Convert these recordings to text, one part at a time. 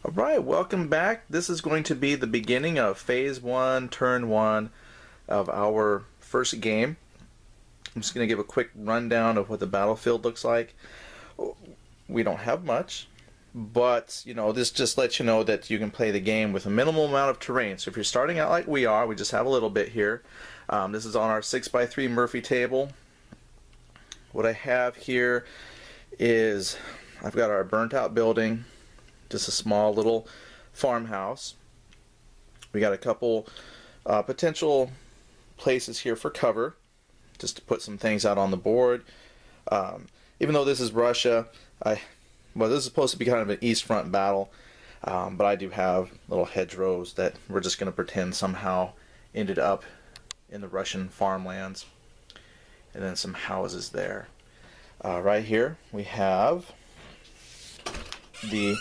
Alright, welcome back. This is going to be the beginning of Phase 1, Turn 1 of our first game. I'm just going to give a quick rundown of what the battlefield looks like. We don't have much, but this just lets you know that you can play the game with a minimal amount of terrain. So if you're starting out like we are, we just have a little bit here. This is on our 6x3 Murphy table. What I have here is I've got our burnt out building. Just a small little farmhouse. We got a couple potential places here for cover, just to put some things out on the board. Even though this is Russia, well, this is supposed to be kind of an east front battle, but I do have little hedgerows that we're just going to pretend somehow ended up in the Russian farmlands, and then some houses there. Right here we have the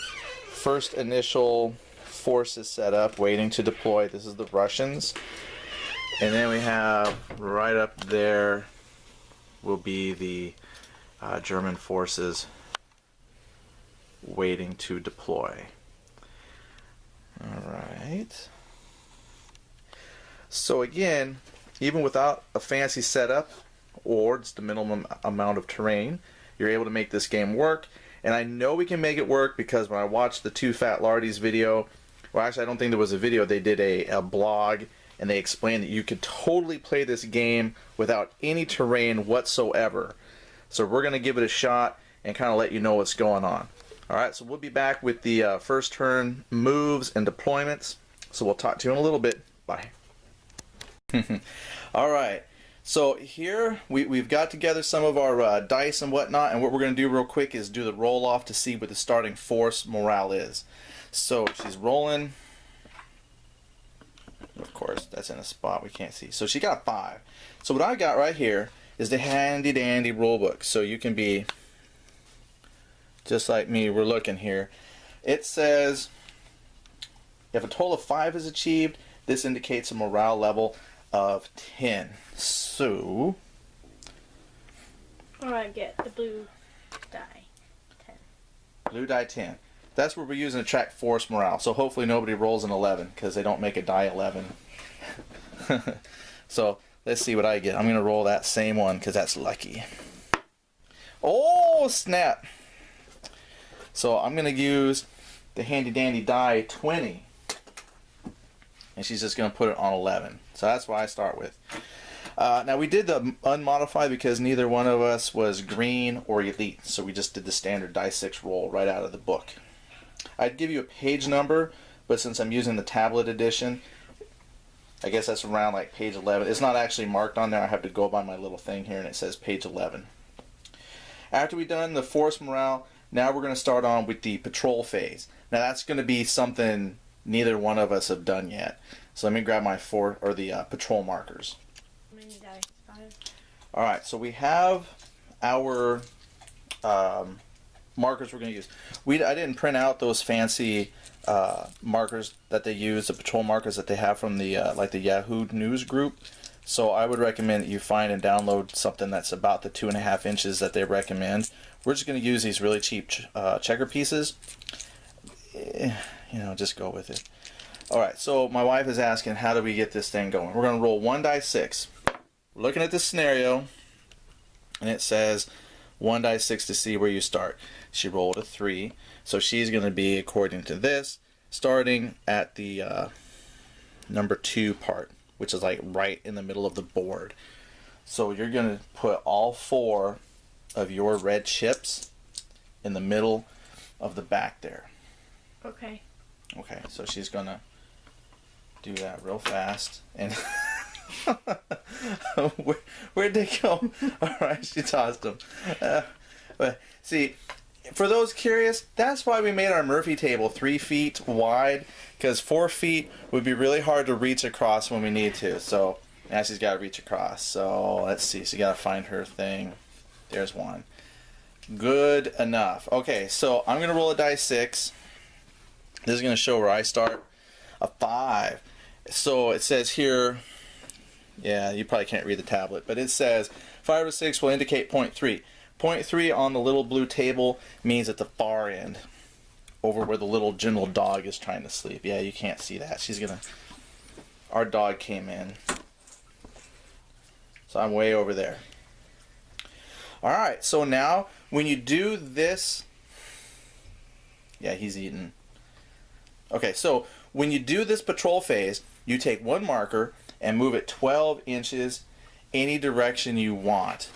first initial forces set up, waiting to deploy. This is the Russians, and then we have right up there will be the German forces waiting to deploy. Alright, so again, even without a fancy setup or just the minimum amount of terrain, you're able to make this game work. And I know we can make it work because when I watched the Two Fat Lardies video, well, actually I don't think there was a video, they did a blog, and they explained that you could totally play this game without any terrain whatsoever. So we're going to give it a shot and kind of let you know what's going on. Alright, so we'll be back with the first turn moves and deployments. So we'll talk to you in a little bit. Bye. Alright. So here we've got together some of our dice and whatnot, and what we're going to do real quick is do the roll off to see what the starting force morale is. So she's rolling. Of course, that's in a spot we can't see. So she got 5. So what I got right here is the handy dandy rule book. So you can be just like me. We're looking here. It says if a total of 5 is achieved, this indicates a morale level of 10. So I get the blue die 10. Blue die 10. That's what we're using to track force morale. So hopefully nobody rolls an 11 because they don't make a die 11. So let's see what I get. I'm going to roll that same one because that's lucky. Oh snap. So I'm going to use the handy dandy die 20. And she's just going to put it on 11. So that's what I start with. Now we did the unmodified because neither one of us was green or elite. So we just did the standard die 6 roll right out of the book. I'd give you a page number, but since I'm using the tablet edition, I guess that's around like page 11. It's not actually marked on there. I have to go by my little thing here and it says page 11. After we've done the force morale, now we're going to start on with the patrol phase. Now that's going to be something neither one of us have done yet. So let me grab my patrol markers. How many dice? 5. Alright, so we have our markers we're going to use. I didn't print out those fancy markers that they use, the patrol markers that they have from the like the Yahoo News group. So I would recommend that you find and download something that's about the 2.5 inches that they recommend. We're just going to use these really cheap checker pieces. Just go with it. Alright, so my wife is asking, how do we get this thing going? We're going to roll 1 die 6. We're looking at this scenario, and it says 1 die 6 to see where you start. She rolled a 3, so she's going to be, according to this, starting at the number 2 part, which is like right in the middle of the board. So you're going to put all 4 of your red chips in the middle of the back there. Okay. Okay, so she's gonna do that real fast. And where'd they go? Alright, she tossed them. But see, for those curious, that's why we made our Murphy table 3 feet wide, because 4 feet would be really hard to reach across when we need to. So now she's got to reach across. So let's see, she got to find her thing. There's one. Good enough. Okay, so I'm gonna roll a die 6. This is going to show where I start. A 5. So it says here, yeah, you probably can't read the tablet, but it says 5 or 6 will indicate point 3. Point 3 on the little blue table means at the far end. over where the little gentle dog is trying to sleep. Yeah, you can't see that. She's gonna. Our dog came in, so I'm way over there. All right. So now, when you do this, yeah, he's eating. Okay. So when you do this patrol phase, you take one marker and move it 12 inches any direction you want,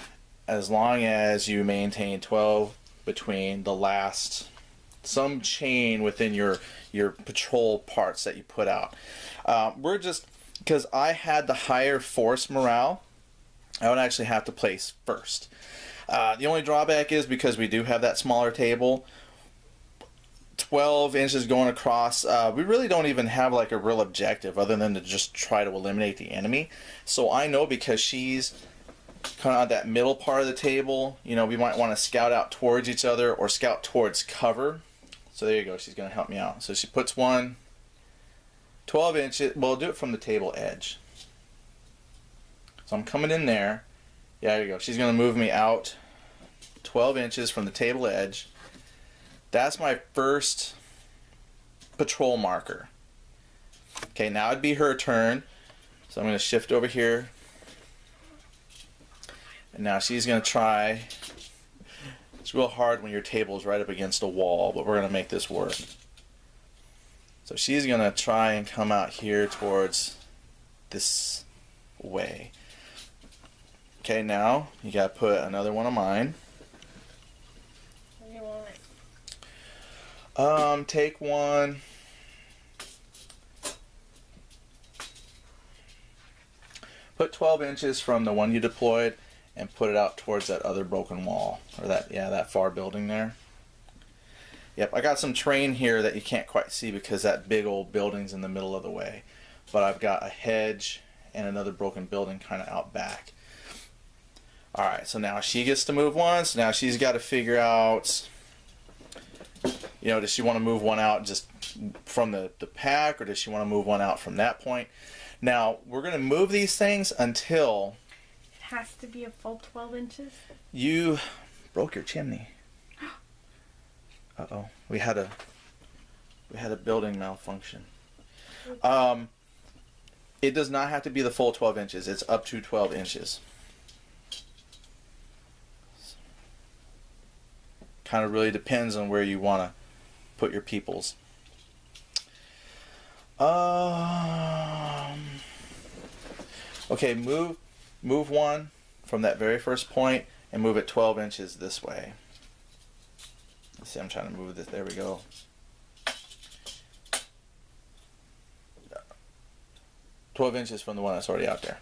as long as you maintain 12 between the last, some chain within your patrol parts that you put out. We're just, because I had the higher force morale, I would actually have to place first. The only drawback is because we do have that smaller table, 12 inches going across, we really don't even have like a real objective other than to just try to eliminate the enemy. So I know, because she's kind of on that middle part of the table, you know, we might want to scout out towards each other or scout towards cover. So there you go, she's going to help me out. So she puts one 12 inches, well, do it from the table edge. So I'm coming in there. Yeah, there you go. She's going to move me out 12 inches from the table edge. That's my first patrol marker. Okay, now it'd be her turn. So I'm going to shift over here. And now she's going to try. It's real hard when your table is right up against a wall, but we're going to make this work. So she's going to try and come out here towards this way. Okay, now you got to put another one of mine. What do you want? Take one. Put 12 inches from the one you deployed and put it out towards that other broken wall, or that far building there. Yep, I got some terrain here that you can't quite see because that big old building's in the middle of the way. But I've got a hedge and another broken building kind of out back. Alright, so now she gets to move one, so now she's got to figure out, you know, does she want to move one out just from the pack, or does she want to move one out from that point? Now, we're going to move these things until... It has to be a full 12 inches? You broke your chimney. Uh-oh. We had a building malfunction. It does not have to be the full 12 inches. It's up to 12 inches. Kind of really depends on where you want to put your peoples. Okay, move one from that very first point and move it 12 inches this way. Let's see, I'm trying to move this. There we go. Yeah. 12 inches from the one that's already out there.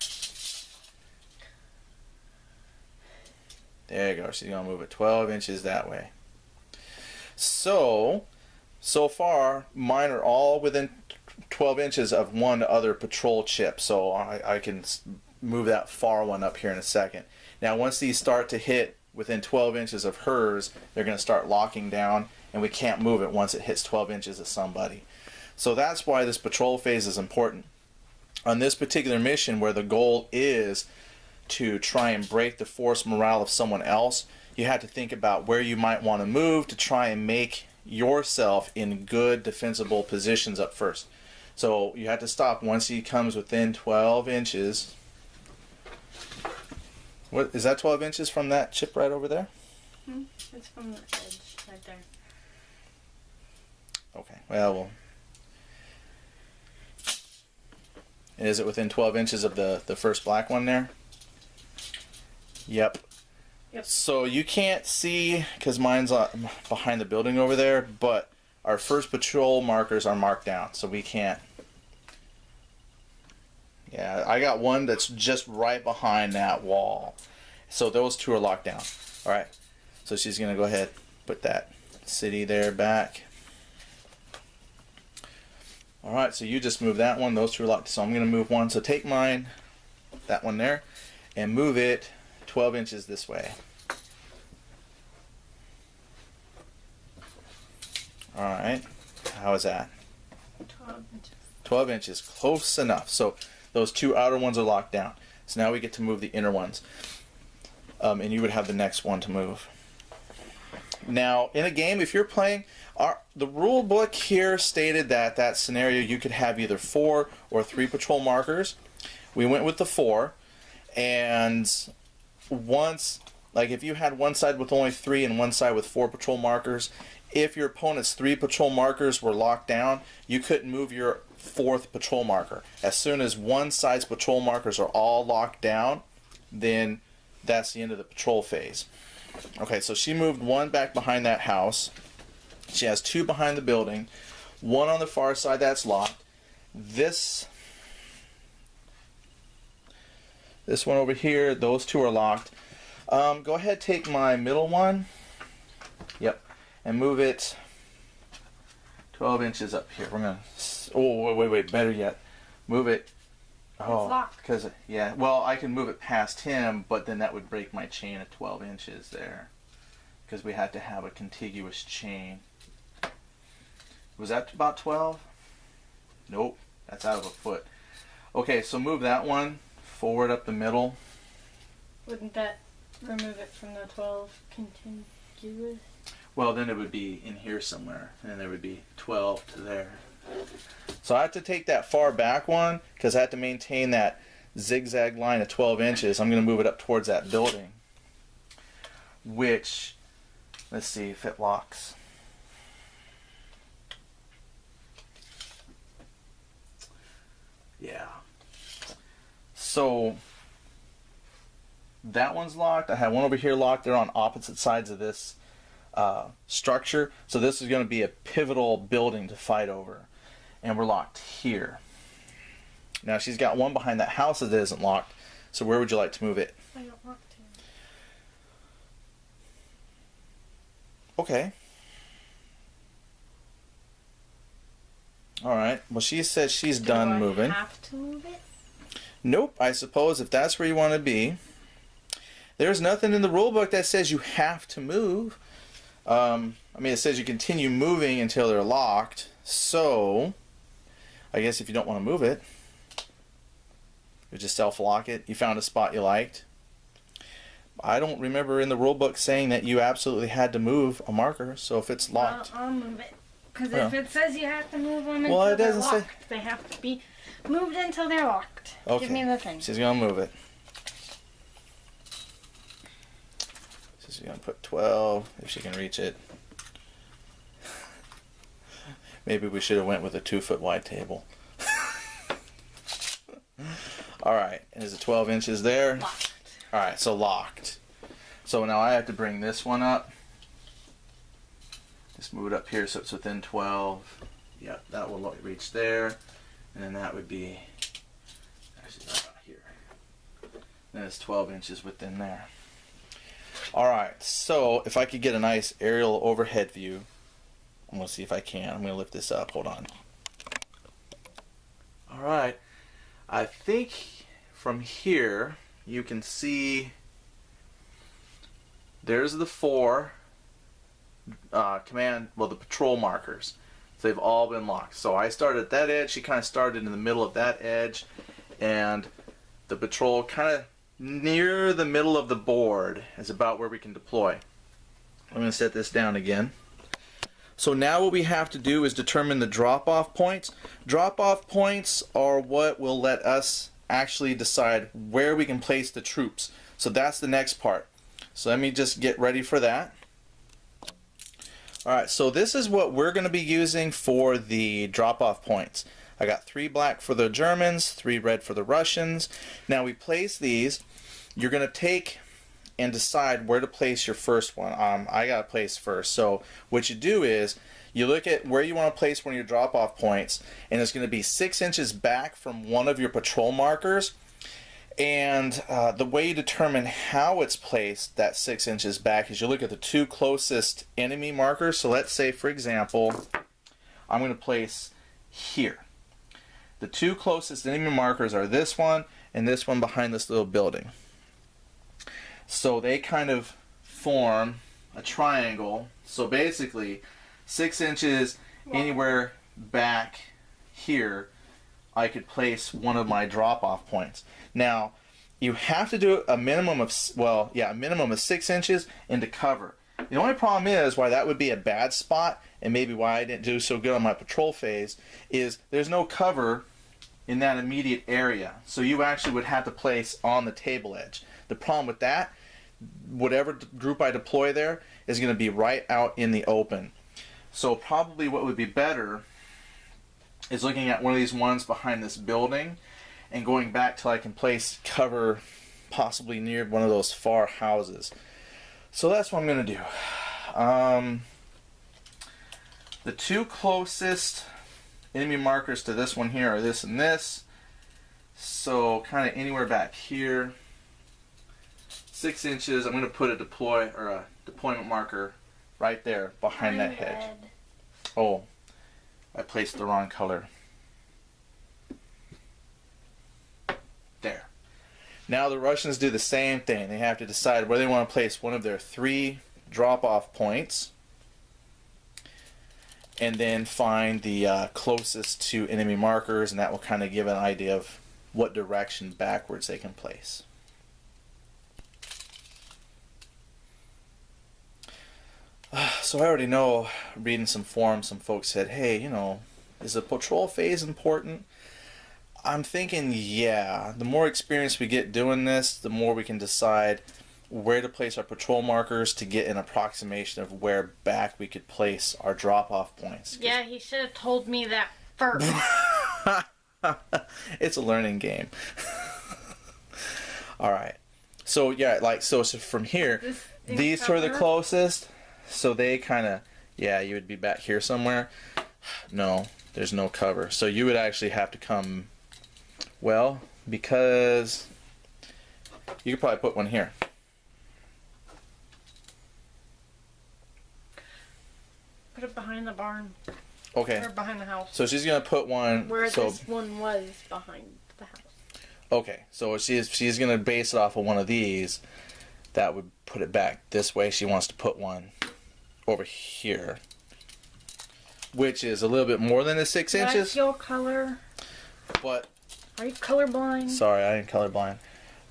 There you go. She's going to move it 12 inches that way. So far, mine are all within 12 inches of one other patrol chip. So I can move that far one up here in a second. Now, once these start to hit within 12 inches of hers, they're going to start locking down, and we can't move it once it hits 12 inches of somebody. So that's why this patrol phase is important. On this particular mission, where the goal is to try and break the force morale of someone else, you have to think about where you might want to move to try and make yourself in good defensible positions up first. So you have to stop once he comes within 12 inches. What is that, 12 inches from that chip right over there? It's from the edge right there. Okay, well, is it within 12 inches of the first black one there? Yep. So you can't see because mine's behind the building over there, but our first patrol markers are marked down, so we can't. Yeah, I got one that's just right behind that wall. So those two are locked down. Alright, so she's going to go ahead put that city there back. Alright, so you just move that one. Those two are locked. So I'm going to move one. So take mine, that one there, and move it 12 inches this way. Alright, how is that? 12 inches. 12 inches, close enough. So those two outer ones are locked down. So now we get to move the inner ones. And you would have the next one to move. Now, in a game, if you're playing, the rule book here stated that that scenario you could have either 4 or 3 patrol markers. We went with the 4, and once, like if you had one side with only 3 and one side with 4 patrol markers, if your opponent's 3 patrol markers were locked down, you couldn't move your 4th patrol marker. As soon as one side's patrol markers are all locked down, then that's the end of the patrol phase. Okay, so she moved 1 back behind that house. She has 2 behind the building, 1 on the far side that's locked. This one over here, those 2 are locked. Go ahead, take my middle one. Yep. And move it 12 inches up here. We're gonna. Oh, wait. Better yet, move it. Oh, it's locked. because yeah. Well, I can move it past him, but then that would break my chain at 12 inches there, because we had to have a contiguous chain. Was that about 12? Nope, that's out of a foot. Okay, so move that one forward up the middle. Wouldn't that remove it from the 12 contiguous? Well, then it would be in here somewhere, and there would be 12 to there. So I have to take that far back one, because I have to maintain that zigzag line of 12 inches. I'm going to move it up towards that building, which, let's see if it locks. Yeah. So that one's locked. I have one over here locked. They're on opposite sides of this structure. So this is going to be a pivotal building to fight over. And we're locked here. Now she's got one behind that house that isn't locked. So where would you like to move it? I don't want to. Okay. Alright. Well, she says she's done moving. Do I have to move it? Nope. I suppose if that's where you want to be. There's nothing in the rule book that says you have to move. I mean, it says you continue moving until they're locked. So, I guess if you don't want to move it, you just self-lock it. You found a spot you liked. I don't remember in the rule book saying that you absolutely had to move a marker. So if it's locked, I'll move it. Because if it says you have to move them until well, it they're doesn't locked, say. they have to be moved until they're locked. Okay. Give me the thing. She's gonna move it. She's gonna put 12 if she can reach it. Maybe we should have went with a 2-foot wide table. Alright, and is it 12 inches there? Locked. Alright, so locked. So now I have to bring this one up. Just move it up here so it's within 12. Yep, that will reach there. And then that would be, actually about here. Then it's 12 inches within there. Alright, so if I could get a nice aerial overhead view, I'm going to see if I can. I'm going to lift this up. Hold on. Alright, I think from here you can see there's the 4 the patrol markers. So they've all been locked. So I started at that edge. She kind of started in the middle of that edge, and the patrol kind of near the middle of the board is about where we can deploy. I'm going to set this down again. So now what we have to do is determine the drop-off points. Drop-off points are what will let us actually decide where we can place the troops. So that's the next part. So let me just get ready for that. Alright, so this is what we're going to be using for the drop-off points. I got 3 black for the Germans, 3 red for the Russians. Now we place these. You're going to take and decide where to place your first one. I got to place first. So what you do is you look at where you want to place one of your drop-off points, and it's going to be 6 inches back from one of your patrol markers. And the way you determine how it's placed, that 6 inches back, is you look at the 2 closest enemy markers. So let's say, for example, I'm going to place here. The 2 closest enemy markers are this one and this one behind this little building. So they kind of form a triangle. So basically, 6 inches anywhere back here, I could place one of my drop-off points. Now, you have to do a minimum of, a minimum of 6 inches into cover. The only problem is why that would be a bad spot, and maybe why I didn't do so good on my patrol phase, is there's no cover in that immediate area. So you actually would have to place on the table edge. The problem with that, whatever group I deploy there, is going to be right out in the open. So probably what would be better is looking at one of these ones behind this building and going back till I can place cover possibly near one of those far houses. So that's what I'm going to do. The two closest enemy markers to this one here are this and this. So kind of anywhere back here. 6 inches, I'm going to put a deployment marker right there behind that hedge. Red. Oh, I placed the wrong color. There. Now the Russians do the same thing. They have to decide where they want to place one of their 3 drop-off points, and then find the closest to enemy markers, and that will kind of give an idea of what direction backwards they can place. So I already know, reading some forums, some folks said, hey, you know, is the patrol phase important? I'm thinking, yeah, the more experience we get doing this, the more we can decide where to place our patrol markers to get an approximation of where back we could place our drop-off points. Yeah, he should have told me that first. It's a learning game. Alright. So, yeah, like, so from here, these two are the closest. So they kind of, yeah, you would be back here somewhere. No, there's no cover. So you would actually have to come, well, because you could probably put one here. Put it behind the barn. Okay. Or behind the house. So she's going to put one. Where so, this one was behind the house. Okay, so she's going to base it off of one of these. That would put it back this way. She wants to put one over here, which is a little bit more than the 6 inches. That's your color. But Are you colorblind? sorry, I ain't colorblind.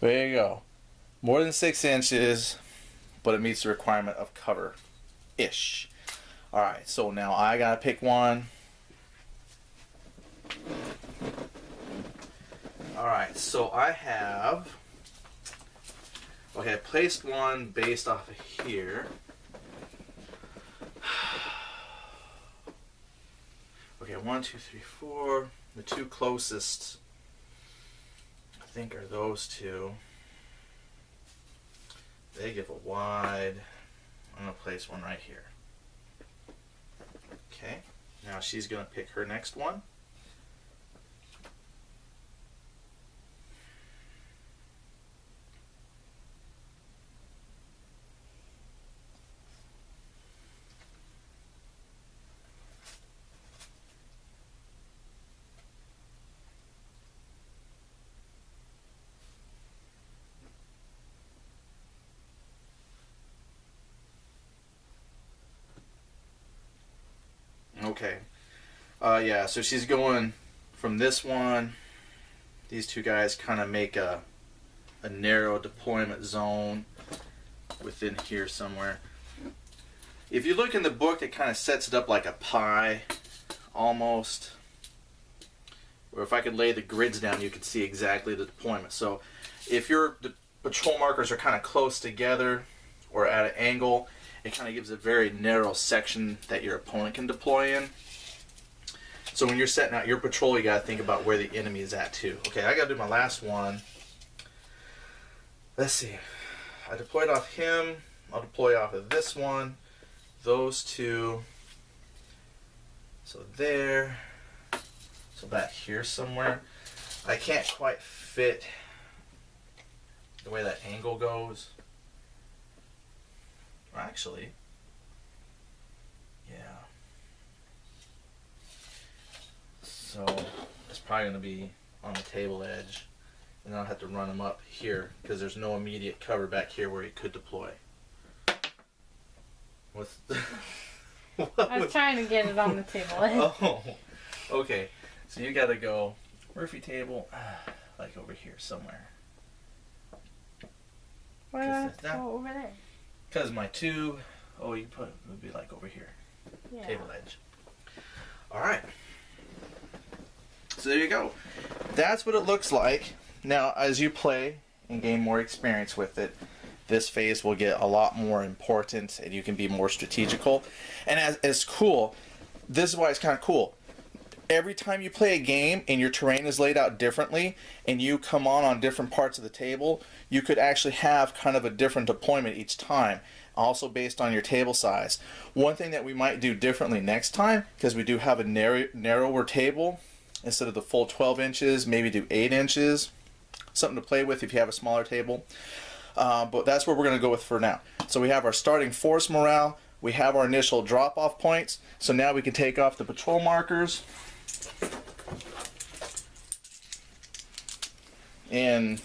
There you go. More than 6 inches, but it meets the requirement of cover-ish. Alright, so now I gotta pick one. Alright, so I have... Okay, I placed one based off of here. Okay, 1, 2, 3, 4. The two closest, I think, are those two. They give a wide. I'm going to place one right here. Okay, now she's going to pick her next one. Okay. Yeah, so she's going from this one. These two guys kind of make a narrow deployment zone within here somewhere. If you look in the book, it kind of sets it up like a pie, almost. Or if I could lay the grids down, you could see exactly the deployment. So if your patrol markers are kind of close together or at an angle, it kind of gives a very narrow section that your opponent can deploy in. So when you're setting out your patrol, you got to think about where the enemy is at too. Okay, I got to do my last one. Let's see. I deployed off him. I'll deploy off of this one. Those two. So there. So back here somewhere. I can't quite fit the way that angle goes. Actually, yeah. So it's probably going to be on the table edge, and I'll have to run them up here because there's no immediate cover back here where he could deploy. What's the I was trying to get it on the table edge. Oh, okay. So you got to go Murphy table, like over here somewhere. Why do I have to go over there? Because my two Oh, you put it would be like over here. Yeah. Table edge. Alright. So there you go. That's what it looks like. Now, as you play and gain more experience with it, this phase will get a lot more important and you can be more strategical. And as it's cool, this is why it's kind of cool. Every time you play a game and your terrain is laid out differently and you come on different parts of the table, you could actually have kind of a different deployment each time, also based on your table size. One thing that we might do differently next time, because we do have a narrower table, instead of the full 12 inches, maybe do 8 inches. Something to play with if you have a smaller table. But that's what we're going to go with for now. So we have our starting force morale. We have our initial drop-off points. So now we can take off the patrol markers. And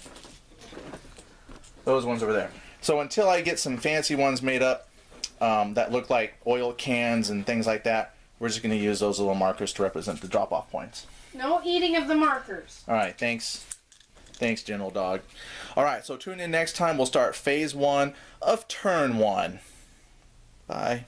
those ones over there. So until I get some fancy ones made up that look like oil cans and things like that, we're just going to use those little markers to represent the drop-off points. No eating of the markers. All right, thanks. Thanks, General Dog. All right, so tune in next time. We'll start phase 1 of turn 1. Bye.